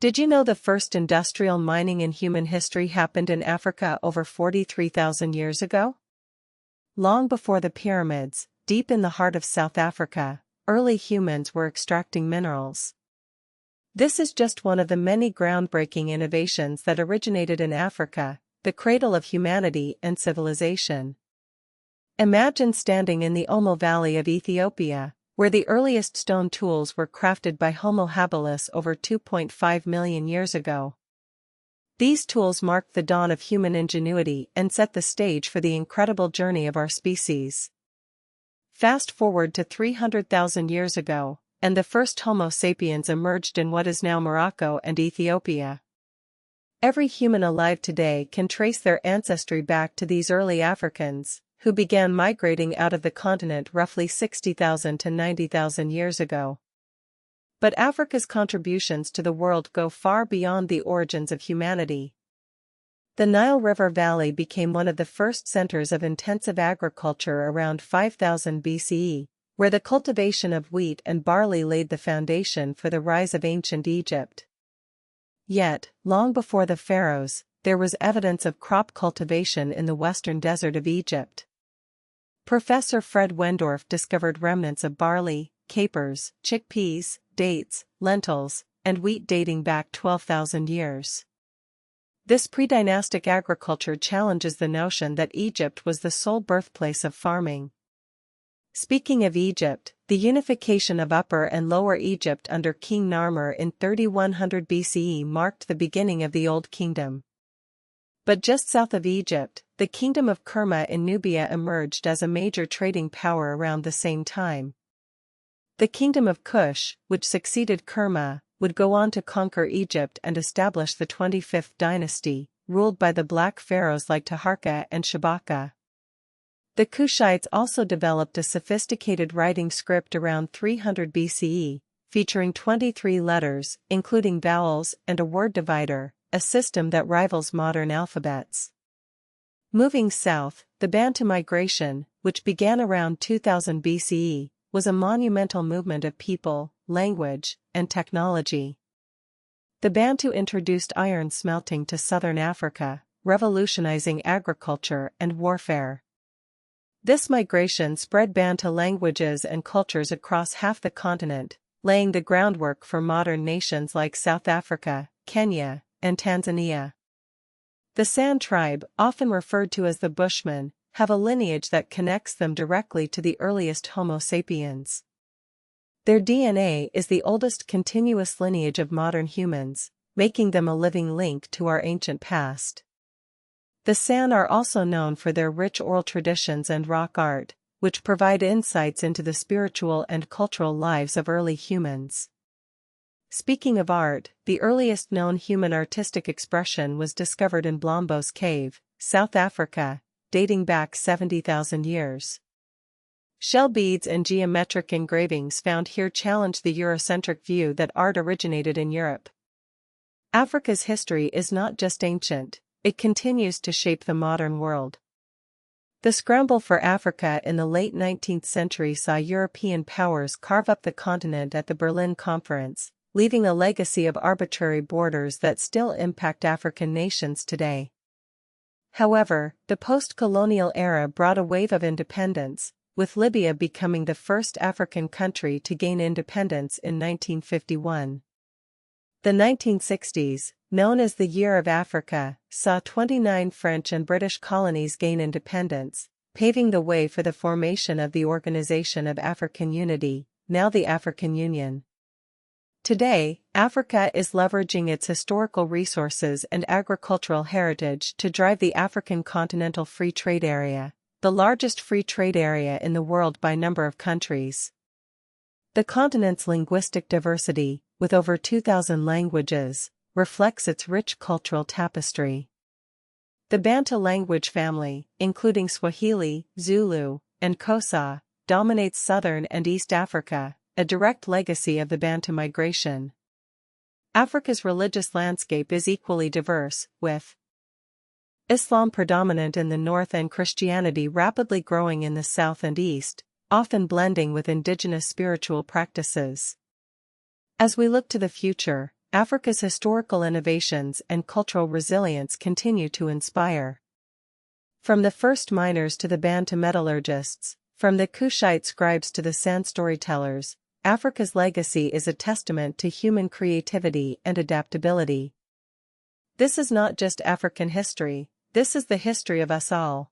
Did you know the first industrial mining in human history happened in Africa over 43,000 years ago? Long before the pyramids, deep in the heart of South Africa, early humans were extracting minerals. This is just one of the many groundbreaking innovations that originated in Africa, the cradle of humanity and civilization. Imagine standing in the Omo Valley of Ethiopia, where the earliest stone tools were crafted by Homo habilis over 2.5 million years ago. These tools marked the dawn of human ingenuity and set the stage for the incredible journey of our species. Fast forward to 300,000 years ago, and the first Homo sapiens emerged in what is now Morocco and Ethiopia. Every human alive today can trace their ancestry back to these early Africans, who began migrating out of the continent roughly 60,000 to 90,000 years ago. But Africa's contributions to the world go far beyond the origins of humanity. The Nile River Valley became one of the first centers of intensive agriculture around 5000 BCE, where the cultivation of wheat and barley laid the foundation for the rise of ancient Egypt. Yet, long before the pharaohs, there was evidence of crop cultivation in the western desert of Egypt. Professor Fred Wendorf discovered remnants of barley, capers, chickpeas, dates, lentils, and wheat dating back 12,000 years. This pre-dynastic agriculture challenges the notion that Egypt was the sole birthplace of farming. Speaking of Egypt, the unification of Upper and Lower Egypt under King Narmer in 3100 BCE marked the beginning of the Old Kingdom. But just south of Egypt, the Kingdom of Kerma in Nubia emerged as a major trading power around the same time. The Kingdom of Kush, which succeeded Kerma, would go on to conquer Egypt and establish the 25th dynasty, ruled by the black pharaohs like Taharka and Shabaka. The Kushites also developed a sophisticated writing script around 300 BCE, featuring 23 letters, including vowels and a word divider, a system that rivals modern alphabets. Moving south, the Bantu migration, which began around 2000 BCE, was a monumental movement of people, language, and technology. The Bantu introduced iron smelting to southern Africa, revolutionizing agriculture and warfare. This migration spread Bantu languages and cultures across half the continent, laying the groundwork for modern nations like South Africa, Kenya, and Tanzania. The San tribe, often referred to as the Bushmen, have a lineage that connects them directly to the earliest Homo sapiens. Their DNA is the oldest continuous lineage of modern humans, making them a living link to our ancient past. The San are also known for their rich oral traditions and rock art, which provide insights into the spiritual and cultural lives of early humans. Speaking of art, the earliest known human artistic expression was discovered in Blombos Cave, South Africa, dating back 70,000 years. Shell beads and geometric engravings found here challenge the Eurocentric view that art originated in Europe. Africa's history is not just ancient, it continues to shape the modern world. The scramble for Africa in the late 19th century saw European powers carve up the continent at the Berlin Conference, leaving a legacy of arbitrary borders that still impact African nations today. However, the post-colonial era brought a wave of independence, with Libya becoming the first African country to gain independence in 1951. The 1960s, known as the Year of Africa, saw 29 French and British colonies gain independence, paving the way for the formation of the Organization of African Unity, now the African Union. Today, Africa is leveraging its historical resources and agricultural heritage to drive the African Continental Free Trade Area, the largest free trade area in the world by number of countries. The continent's linguistic diversity, with over 2,000 languages, reflects its rich cultural tapestry. The Bantu language family, including Swahili, Zulu, and Xhosa, dominates southern and East Africa, a direct legacy of the Bantu migration. Africa's religious landscape is equally diverse, with Islam predominant in the north and Christianity rapidly growing in the south and east, often blending with indigenous spiritual practices. As we look to the future, Africa's historical innovations and cultural resilience continue to inspire. From the first miners to the Bantu metallurgists, from the Kushite scribes to the sand storytellers, Africa's legacy is a testament to human creativity and adaptability. This is not just African history, this is the history of us all.